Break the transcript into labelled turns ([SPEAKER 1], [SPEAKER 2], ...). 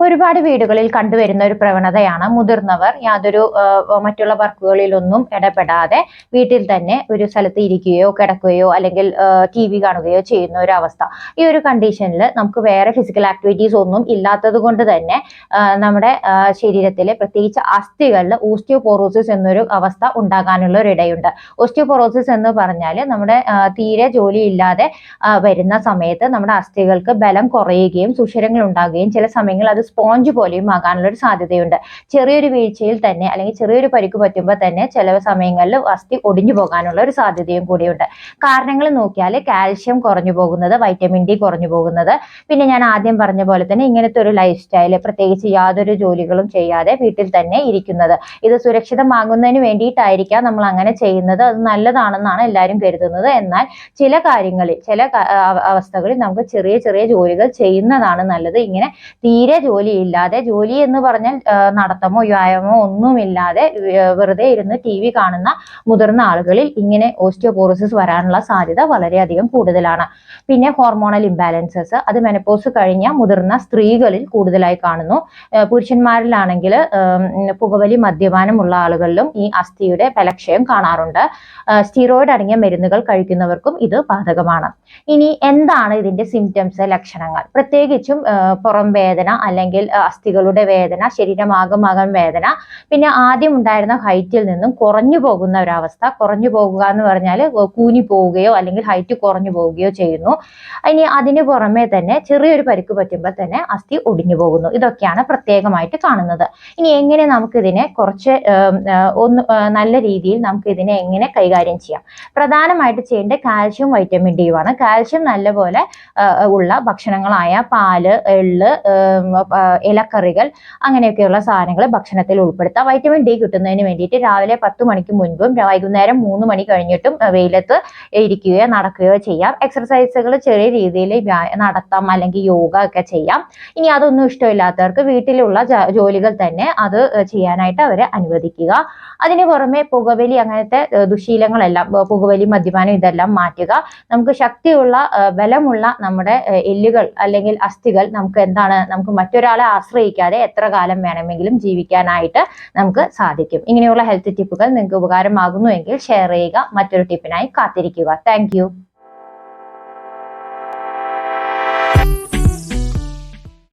[SPEAKER 1] ഒരുപാട് വീടുകളിൽ കണ്ടുവരുന്ന ഒരു പ്രവണതയാണ് മുതിർന്നവർ യാതൊരു മറ്റുള്ള വർക്കുകളിലൊന്നും ഇടപെടാതെ വീട്ടിൽ തന്നെ ഒരു സ്ഥലത്ത് ഇരിക്കുകയോ കിടക്കുകയോ അല്ലെങ്കിൽ TV കാണുകയോ ചെയ്യുന്ന ഒരു അവസ്ഥ. ഈ ഒരു കണ്ടീഷനിൽ നമുക്ക് വേറെ ഫിസിക്കൽ ആക്ടിവിറ്റീസ് ഒന്നും ഇല്ലാത്തത് കൊണ്ട് തന്നെ നമ്മുടെ ശരീരത്തിലെ പ്രത്യേകിച്ച് അസ്ഥികളിൽ ഓസ്റ്റിയോപോറോസിസ് എന്നൊരു അവസ്ഥ ഉണ്ടാകാനുള്ള ഒരു ഇടയുണ്ട്. ഓസ്റ്റിയോപോറോസിസ് എന്ന് പറഞ്ഞാൽ നമ്മുടെ തീരെ ജോലിയില്ലാതെ വരുന്ന സമയത്ത് നമ്മുടെ അസ്ഥികൾക്ക് ബലം കുറയുകയും സുഷിരങ്ങൾ ഉണ്ടാകുകയും ചില സമയങ്ങളിൽ അത് സ്പോഞ്ച് പോലെയും ആകാനുള്ള ഒരു സാധ്യതയുണ്ട്. ചെറിയൊരു വീഴ്ചയിൽ തന്നെ അല്ലെങ്കിൽ ചെറിയൊരു പരിക്ക് പറ്റുമ്പോൾ തന്നെ ചില സമയങ്ങളിൽ അസ്ഥി ഒടിഞ്ഞു പോകാനുള്ള ഒരു സാധ്യതയും കൂടിയുണ്ട്. കാരണങ്ങൾ നോക്കിയാൽ കാൽഷ്യം കുറഞ്ഞു പോകുന്നത്, വൈറ്റമിൻ ഡി കുറഞ്ഞു പോകുന്നത്, പിന്നെ ഞാൻ ആദ്യം പറഞ്ഞ പോലെ തന്നെ ഇങ്ങനത്തെ ഒരു ലൈഫ് സ്റ്റൈല്, പ്രത്യേകിച്ച് യാതൊരു ജോലികളും ചെയ്യാതെ വീട്ടിൽ തന്നെ ഇരിക്കുന്നത്, ഇത് സുരക്ഷിതമാകുന്നതിന് വേണ്ടിയിട്ടായിരിക്കാം നമ്മൾ അങ്ങനെ ചെയ്യുന്നത്. അത് നല്ലതാണെന്നാണ് എല്ലാവരും കരുതുന്നത്. എന്നാൽ ചില കാര്യങ്ങളിൽ ചില അവസ്ഥകളിൽ നമുക്ക് ചെറിയ ചെറിയ ജോലികൾ ചെയ്യുന്നതാണ് നല്ലത്. ഇങ്ങനെ തീരെ ജോലിയില്ലാതെ, ജോലി എന്ന് പറഞ്ഞാൽ നടത്തമോ വ്യായാമോ ഒന്നുമില്ലാതെ വെറുതെ ഇരുന്ന് TV കാണുന്ന മുതിർന്ന ആളുകളിൽ ഇങ്ങനെ ഓസ്റ്റിയോപോറോസിസ് വരാനുള്ള സാധ്യത വളരെയധികം കൂടുതലാണ്. പിന്നെ ഹോർമോണൽ ഇംബാലൻസസ്, അത് മെനപ്പോസ് കഴിഞ്ഞ മുതിർന്ന സ്ത്രീകളിൽ കൂടുതലായി കാണുന്നു. പുരുഷന്മാരിലാണെങ്കിൽ പുകവലി, മദ്യപാനമുള്ള ആളുകളിലും ഈ അസ്ഥിയുടെ ബലക്ഷയം കാണാറുണ്ട്. സ്റ്റിറോയിഡ് അടങ്ങിയ മരുന്നുകൾ കഴിക്കുന്നവർക്കും ഇത് ബാധകമാണ്. ഇനി എന്താണ് ഇതിന്റെ സിംറ്റംസ്, ലക്ഷണങ്ങൾ? പ്രത്യേകിച്ചും പുറം വേദന അല്ലെങ്കിൽ അസ്ഥികളുടെ വേദന, ശരീരമാകമാകം വേദന, പിന്നെ ആദ്യം ഉണ്ടായിരുന്ന ഹൈറ്റിൽ നിന്നും കുറഞ്ഞു പോകുന്ന ഒരവസ്ഥ. കുറഞ്ഞു പോകുക എന്ന് പറഞ്ഞാൽ കൂനി പോവുകയോ അല്ലെങ്കിൽ ഹൈറ്റ് കുറഞ്ഞു പോവുകയോ ചെയ്യുന്നു. ഇനി അതിന് പുറമെ തന്നെ ചെറിയൊരു പരിക്ക് പറ്റുമ്പോൾ തന്നെ അസ്ഥി ഒടിഞ്ഞു പോകുന്നു. ഇതൊക്കെയാണ് പ്രത്യേകമായിട്ട് കാണുന്നത്. ഇനി എങ്ങനെ നമുക്കിതിനെ കുറച്ച് നല്ല രീതിയിൽ നമുക്ക് ഇതിനെ എങ്ങനെ കൈകാര്യം ചെയ്യാം? പ്രധാനമായിട്ട് ചെയ്യേണ്ട കാൽഷ്യം, വൈറ്റമിൻ ഡിയുമാണ്. കാൽഷ്യം നല്ലപോലെ ഉള്ള ഭക്ഷണങ്ങളായ പാല്, എള്ള്, ഇലക്കറികൾ, അങ്ങനെയൊക്കെയുള്ള സാധനങ്ങൾ ഭക്ഷണത്തിൽ ഉൾപ്പെടുത്താം. വൈറ്റമിൻ ഡി കിട്ടുന്നതിന് വേണ്ടിയിട്ട് രാവിലെ 10 മണിക്ക് മുൻപും വൈകുന്നേരം 3 മണി കഴിഞ്ഞിട്ടും വെയിലത്ത് ഇരിക്കുകയോ നടക്കുകയോ ചെയ്യാം. എക്സർസൈസുകൾ ചെറിയ രീതിയിൽ നടത്താം, അല്ലെങ്കിൽ യോഗ ഒക്കെ ചെയ്യാം. ഇനി അതൊന്നും ഇഷ്ടമില്ലാത്തവർക്ക് വീട്ടിലുള്ള ജോലികൾ തന്നെ അത് ചെയ്യാനായിട്ട് അവരെ അനുവദിക്കുക. അതിന് പുറമെ പുകവലി, അങ്ങനത്തെ ദുശീലങ്ങളെല്ലാം, പുകവലി, മദ്യപാനം, ഇതെല്ലാം മാറ്റുക. നമുക്ക് ശക്തിയുള്ള ബലമുള്ള നമ്മുടെ എല്ലുകൾ അല്ലെങ്കിൽ അസ്ഥികൾ നമുക്ക് മറ്റൊരാളെ ആശ്രയിക്കാതെ എത്ര കാലം വേണമെങ്കിലും ജീവിക്കാനായിട്ട് നമുക്ക് സാധിക്കും. ഇങ്ങനെയുള്ള ഹെൽത്ത് ടിപ്പുകൾ നിങ്ങൾക്ക് ഉപകാരമാകുന്നുവെങ്കിൽ ഷെയർ ചെയ്യുക. മറ്റൊരു ടിപ്പിനായി കാത്തിരിക്കുക. താങ്ക്